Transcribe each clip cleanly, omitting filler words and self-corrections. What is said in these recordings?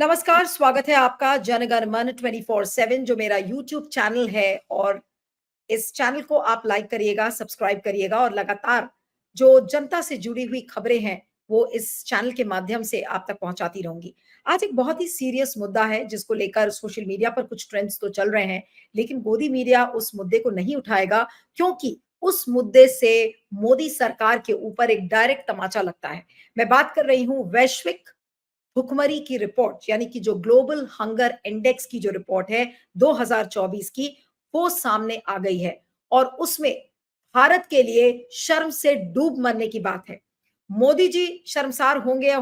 नमस्कार, स्वागत है आपका जनगण मन 24/7 जो मेरा यूट्यूब चैनल है। और इस चैनल को आप लाइक करिएगा, सब्सक्राइब करिएगा और लगातार जो जनता से जुड़ी हुई खबरें हैं, वो इस चैनल के माध्यम से आप तक पहुंचाती रहूंगी। आज एक बहुत ही सीरियस मुद्दा है जिसको लेकर सोशल मीडिया पर कुछ ट्रेंड्स तो चल रहे हैं, लेकिन गोदी मीडिया उस मुद्दे को नहीं उठाएगा क्योंकि उस मुद्दे से मोदी सरकार के ऊपर एक डायरेक्ट तमाचा लगता है। मैं बात कर रही हूं वैश्विक भुखमरी की रिपोर्ट, यानी कि जो ग्लोबल हंगर इंडेक्स की जो रिपोर्ट है 2024 की, वो सामने आ गई है। और उसमें भारत के लिए शर्म से डूब मरने की बात है। मोदी जी शर्मसार होंगे या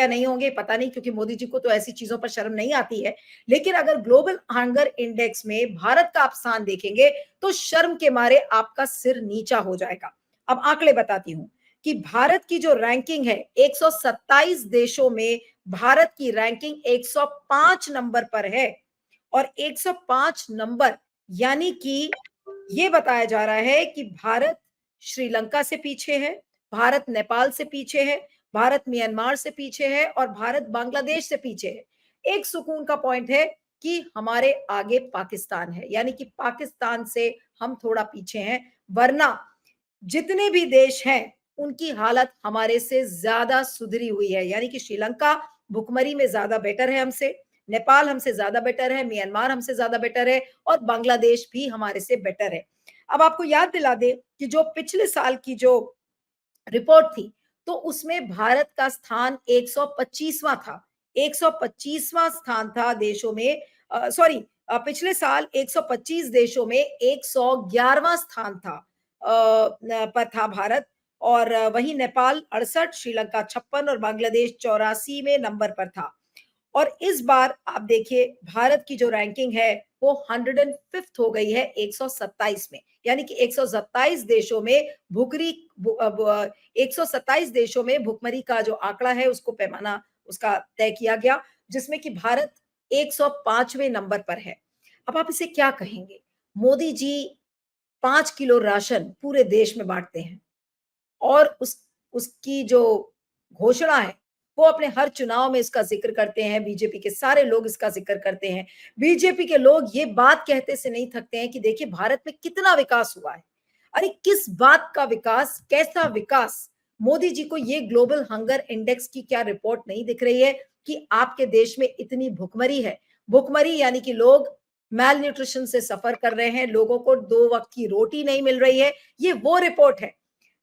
नहीं होंगे पता नहीं, क्योंकि मोदी जी को तो ऐसी चीजों पर शर्म नहीं आती है। लेकिन अगर ग्लोबल हंगर इंडेक्स में भारत का आप स्थान देखेंगे तो शर्म के मारे आपका सिर नीचा हो जाएगा। अब आंकड़े बताती हूं कि भारत की जो रैंकिंग है 127 देशों में, भारत की रैंकिंग 105 नंबर पर है। और 105 नंबर यानी कि ये बताया जा रहा है कि भारत श्रीलंका से पीछे है, भारत नेपाल से पीछे है, भारत म्यांमार से पीछे है और भारत बांग्लादेश से पीछे है। एक सुकून का पॉइंट है कि हमारे आगे पाकिस्तान है, यानी कि पाकिस्तान से हम थोड़ा पीछे हैं। वरना जितने भी देश हैं उनकी हालत हमारे से ज्यादा सुधरी हुई है। यानी कि श्रीलंका भुखमरी में ज्यादा बेटर है हमसे, नेपाल हमसे ज्यादा बेटर है, म्यांमार हमसे ज्यादा बेटर है और बांग्लादेश भी हमारे से बेटर है। अब आपको याद दिला दे कि जो पिछले साल की जो रिपोर्ट थी, तो उसमें भारत का स्थान 125वां था। 125वां स्थान था देशों में, सॉरी, पिछले साल 125 देशों में 111वां स्थान था, पर था भारत। और वहीं नेपाल 68, श्रीलंका 56 और बांग्लादेश 84वें नंबर पर था। और इस बार आप देखिए भारत की जो रैंकिंग है वो 105th हो गई है 127 में। यानी कि 127 देशों में 127 देशों में भुखमरी का जो आंकड़ा है उसको पैमाना उसका तय किया गया, जिसमें कि भारत 105वें नंबर पर है। अब आप इसे क्या कहेंगे? मोदी जी 5 किलो राशन पूरे देश में बांटते हैं और उसकी जो घोषणा है वो अपने हर चुनाव में इसका जिक्र करते हैं। बीजेपी के सारे लोग इसका जिक्र करते हैं। बीजेपी के लोग ये बात कहते से नहीं थकते हैं कि देखिए भारत में कितना विकास हुआ है। अरे किस बात का विकास, कैसा विकास? मोदी जी को ये ग्लोबल हंगर इंडेक्स की क्या रिपोर्ट नहीं दिख रही है कि आपके देश में इतनी भुखमरी है? भुखमरी यानी कि लोग मैल न्यूट्रिशन से सफर कर रहे हैं, लोगों को 2 वक्त की रोटी नहीं मिल रही है, ये वो रिपोर्ट है।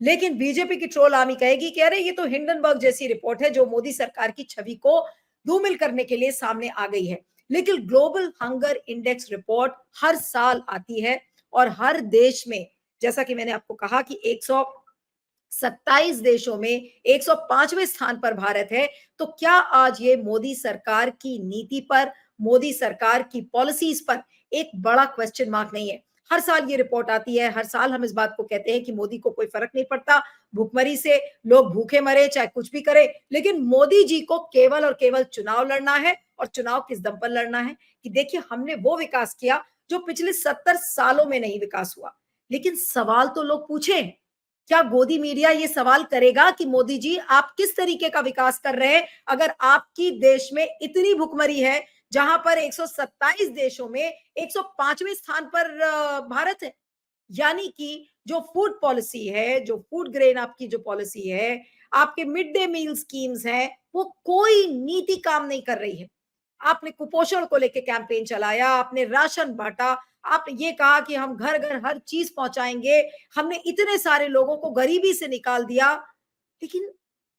लेकिन बीजेपी की ट्रोल आर्मी कहेगी कि अरे ये तो हिंडनबर्ग जैसी रिपोर्ट है जो मोदी सरकार की छवि को धूमिल करने के लिए सामने आ गई है। लेकिन ग्लोबल हंगर इंडेक्स रिपोर्ट हर साल आती है और हर देश में, जैसा कि मैंने आपको कहा कि 127 देशों में 105वें स्थान पर भारत है। तो क्या आज ये मोदी सरकार की नीति पर, मोदी सरकार की पॉलिसीज पर एक बड़ा क्वेश्चन मार्क नहीं है? हर साल ये रिपोर्ट आती है, हर साल हम इस बात को कहते हैं कि मोदी को कोई फर्क नहीं पड़ता भुखमरी से, लोग भूखे मरे चाहे कुछ भी करे। लेकिन मोदी जी को केवल और केवल चुनाव लड़ना है। और चुनाव किस दम पर लड़ना है? कि देखिए हमने वो विकास किया जो पिछले 70 सालों में नहीं विकास हुआ। लेकिन सवाल तो लोग पूछे, क्या गोदी मीडिया ये सवाल करेगा कि मोदी जी आप किस तरीके का विकास कर रहे हैं अगर आपकी देश में इतनी भुखमरी है, जहां पर 127 देशों में 105वें स्थान पर भारत है? यानी कि जो फूड पॉलिसी है, जो फूड ग्रेन आपकी जो पॉलिसी है, आपके मिड डे मील स्कीम्स हैं, वो कोई नीति काम नहीं कर रही है। आपने कुपोषण को लेके कैंपेन चलाया, आपने राशन बांटा, आपने ये कहा कि हम घर घर हर चीज पहुंचाएंगे, हमने इतने सारे लोगों को गरीबी से निकाल दिया। लेकिन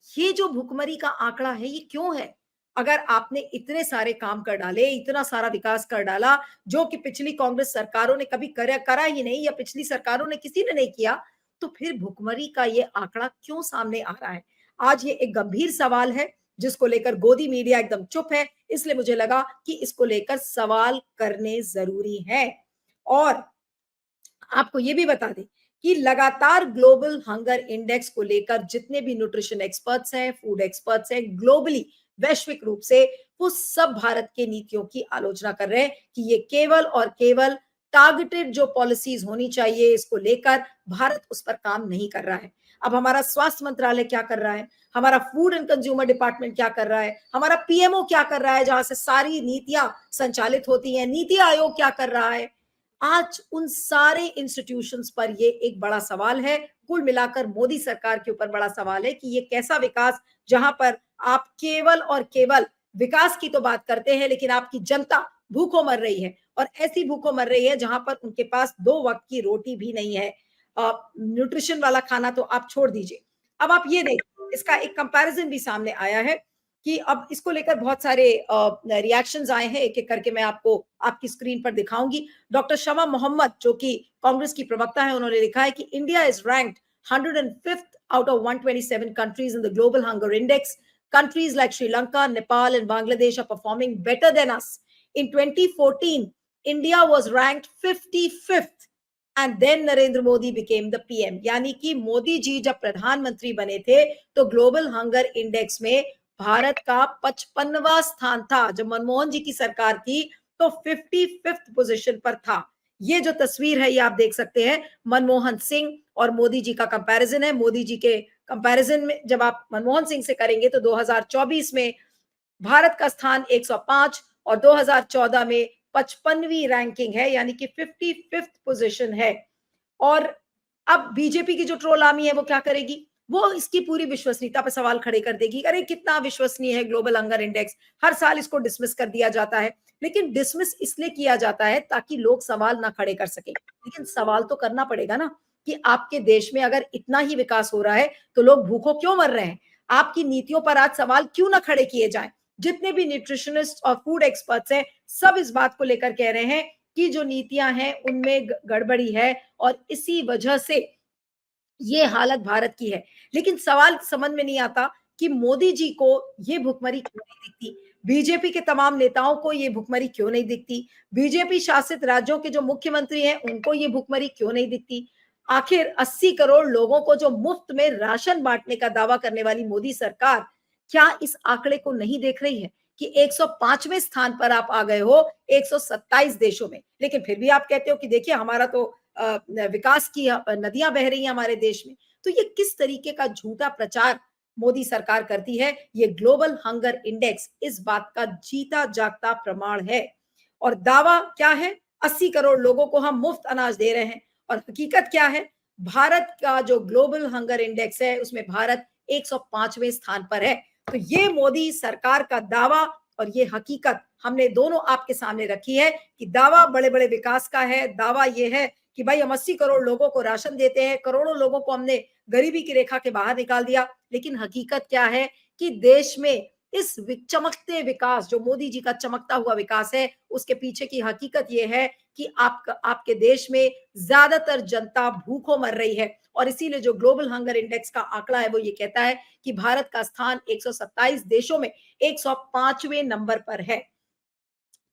ये जो भुखमरी का आंकड़ा है ये क्यों है? अगर आपने इतने सारे काम कर डाले, इतना सारा विकास कर डाला जो कि पिछली कांग्रेस सरकारों ने कभी करा ही नहीं, या पिछली सरकारों ने किसी ने नहीं किया, तो फिर भुखमरी का ये आंकड़ा क्यों सामने आ रहा है? आज ये एक गंभीर सवाल है जिसको लेकर गोदी मीडिया एकदम चुप है। इसलिए मुझे लगा कि इसको लेकर सवाल करने जरूरी है। और आपको ये भी बता दें कि लगातार ग्लोबल हंगर इंडेक्स को लेकर जितने भी न्यूट्रिशन एक्सपर्ट्स हैं, फूड एक्सपर्ट्स हैं, ग्लोबली वैश्विक रूप से, वो सब भारत के नीतियों की आलोचना कर रहे हैं कि ये केवल और केवल टारगेटेड जो पॉलिसीज होनी चाहिए इसको लेकर भारत उस पर काम नहीं कर रहा है। अब हमारा स्वास्थ्य मंत्रालय क्या कर रहा है, हमारा फूड एंड कंज्यूमर डिपार्टमेंट क्या कर रहा है, हमारा पीएमओ क्या कर रहा है, जहां से सारी नीतियां संचालित होती हैं, नीति आयोग क्या कर रहा है। आज उन सारे इंस्टीट्यूशंस पर ये एक बड़ा सवाल है। कुल मिलाकर मोदी सरकार के ऊपर बड़ा सवाल है कि ये कैसा विकास, जहां पर आप केवल और केवल विकास की तो बात करते हैं, लेकिन आपकी जनता भूखों मर रही है, और ऐसी भूखों मर रही है जहां पर उनके पास 2 वक्त की रोटी भी नहीं है। न्यूट्रिशन वाला खाना तो आप छोड़ दीजिए। अब आप ये देखिए, इसका एक कंपैरिजन भी सामने आया है कि अब इसको लेकर बहुत सारे रिएक्शंस आए हैं, एक एक करके मैं आपको आपकी स्क्रीन पर दिखाऊंगी। डॉक्टर शमा मोहम्मद, जो कि कांग्रेस की प्रवक्ता है, उन्होंने लिखा है कि India is ranked 105th out of 127 countries in the global hunger index. Countries like Sri Lanka, Nepal, and Bangladesh are performing better than us. In 2014, India was ranked 55th, and then Narendra Modi became the PM. यानी कि मोदी जी जब प्रधानमंत्री बने थे तो global hunger index में भारत का 55वां स्थान था। जब मनमोहन जी की सरकार थी तो 55th पोजीशन पर था। ये जो तस्वीर है ये आप देख सकते हैं, मनमोहन सिंह और मोदी जी का कंपैरिजन है। मोदी जी के कंपैरिजन में जब आप मनमोहन सिंह से करेंगे तो 2024 में भारत का स्थान 105 और 2014 में 55वीं रैंकिंग है, यानी कि 55th पोजीशन है। और अब बीजेपी की जो ट्रोल आर्मी है वो क्या करेगी, वो इसकी पूरी विश्वसनीयता पर सवाल खड़े कर देगी। अरे कितना विश्वसनीय है ग्लोबल हंगर इंडेक्स, हर साल इसको डिसमिस कर दिया जाता है। लेकिन डिसमिस इसलिए किया जाता है ताकि लोग सवाल ना खड़े कर सके, लेकिन सवाल तो करना पड़ेगा ना कि आपके देश में अगर इतना ही विकास हो रहा है तो लोग भूखों क्यों मर रहे हैं। आपकी नीतियों पर आज सवाल क्यों ना खड़े किए जाएं। जितने भी न्यूट्रिशनिस्ट और फूड एक्सपर्ट्स हैं, सब इस बात को लेकर कह रहे हैं कि जो नीतियां हैं उनमें गड़बड़ी है, और इसी वजह से ये हालत भारत की है। लेकिन सवाल समझ में नहीं आता कि मोदी जी को ये भुखमरी क्यों नहीं दिखती, बीजेपी के तमाम नेताओं को ये भुखमरी क्यों नहीं दिखती, बीजेपी शासित राज्यों के जो मुख्यमंत्री हैं उनको ये भुखमरी क्यों नहीं दिखती। आखिर 80 करोड़ लोगों को जो मुफ्त में राशन बांटने का दावा करने वाली मोदी सरकार क्या इस आंकड़े को नहीं देख रही है कि 105वें स्थान पर आप आ गए हो 127 देशों में। लेकिन फिर भी आप कहते हो कि देखिए हमारा तो विकास की नदियां बह रही हैं हमारे देश में। तो ये किस तरीके का झूठा प्रचार मोदी सरकार करती है, ये ग्लोबल हंगर इंडेक्स इस बात का जीता जागता प्रमाण है। और दावा क्या है, 80 करोड़ लोगों को हम मुफ्त अनाज दे रहे हैं, और हकीकत क्या है, भारत का जो ग्लोबल हंगर इंडेक्स है उसमें भारत 105वें स्थान पर है। तो ये मोदी सरकार का दावा और ये हकीकत हमने दोनों आपके सामने रखी है कि दावा बड़े बड़े विकास का है, दावा ये है कि भाई हम 80 करोड़ लोगों को राशन देते हैं, करोड़ों लोगों को हमने गरीबी की रेखा के बाहर निकाल दिया। लेकिन हकीकत क्या है कि देश में इस चमकते विकास, जो मोदी जी का चमकता हुआ विकास है, उसके पीछे की हकीकत यह है कि आपके देश में ज्यादातर जनता भूखों मर रही है। और इसीलिए जो ग्लोबल हंगर इंडेक्स का आंकड़ा है वो ये कहता है कि भारत का स्थान 127 देशों में 105वें नंबर पर है।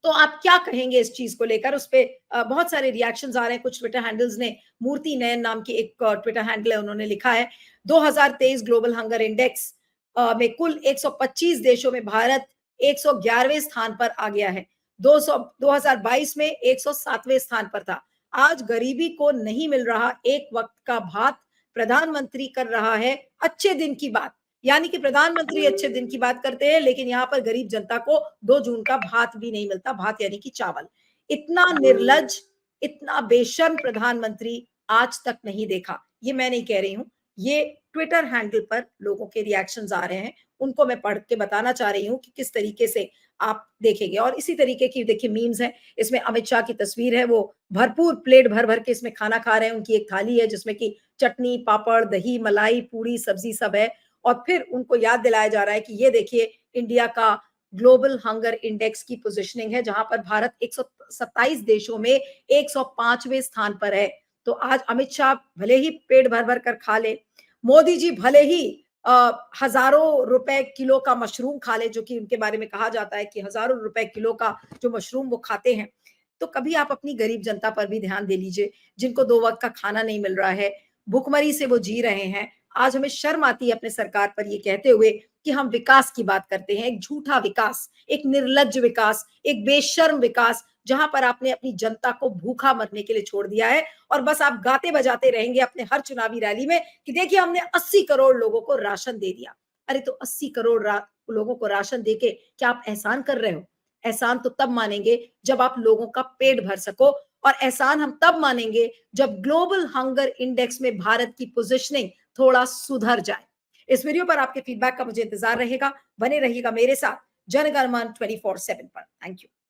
तो आप क्या कहेंगे इस चीज को लेकर, उस पे बहुत सारे रिएक्शंस आ रहे हैं। कुछ ट्विटर हैंडल्स ने, मूर्ति नयन नाम की एक ट्विटर हैंडल है, उन्होंने लिखा है 2023 ग्लोबल हंगर इंडेक्स में कुल 125 देशों में भारत 111वें स्थान पर आ गया है। 2022 में 107वें स्थान पर था। आज गरीबी को नहीं मिल रहा एक वक्त का भात, प्रधानमंत्री कर रहा है अच्छे दिन की बात। यानी कि प्रधानमंत्री अच्छे दिन की बात करते हैं, लेकिन यहाँ पर गरीब जनता को 2 जून का भात भी नहीं मिलता, भात यानी कि चावल। इतना निर्लज, इतना बेशर्म प्रधानमंत्री आज तक नहीं देखा। ये मैं नहीं कह रही हूं, ये ट्विटर हैंडल पर लोगों के रिएक्शंस आ रहे हैं, उनको मैं पढ़ के बताना चाह रही हूँ कि किस तरीके से आप देखेंगे। और इसी तरीके की देखिए मीम्स है, इसमें अमित शाह की तस्वीर है, वो भरपूर प्लेट भर भर के इसमें खाना खा रहे हैं। उनकी एक थाली है जिसमें कि चटनी, पापड़, दही, मलाई, पूरी, सब्जी सब है। और फिर उनको याद दिलाया जा रहा है कि ये देखिए इंडिया का ग्लोबल हंगर इंडेक्स की पोजीशनिंग है, जहां पर भारत 127 देशों में 105वें स्थान पर है। तो आज अमित शाह भले ही पेट भर भर कर खा ले, मोदी जी भले ही हजारों रुपए किलो का मशरूम खा ले, जो कि उनके बारे में कहा जाता है कि हजारों रुपए किलो का जो मशरूम वो खाते हैं, तो कभी आप अपनी गरीब जनता पर भी ध्यान दे लीजिए, जिनको 2 वक्त का खाना नहीं मिल रहा है, भुखमरी से वो जी रहे हैं। आज हमें शर्म आती है अपने सरकार पर ये कहते हुए कि हम विकास की बात करते हैं, एक झूठा विकास, एक निर्लज्ज विकास, एक बेशर्म विकास, जहां पर आपने अपनी जनता को भूखा मरने के लिए छोड़ दिया है और बस आप गाते बजाते रहेंगे अपने हर चुनावी रैली में कि देखिए हमने 80 करोड़ लोगों को राशन दे दिया। अरे तो 80 करोड़ लोगों को राशन देके क्या आप एहसान कर रहे हो? एहसान तो तब मानेंगे जब आप लोगों का पेट भर सको, और एहसान हम तब मानेंगे जब ग्लोबल हंगर इंडेक्स में भारत की पोजीशनिंग थोड़ा सुधर जाए। इस वीडियो पर आपके फीडबैक का मुझे इंतजार रहेगा। बने रहिएगा मेरे साथ जनगणमन 24/7 पर। Thank you.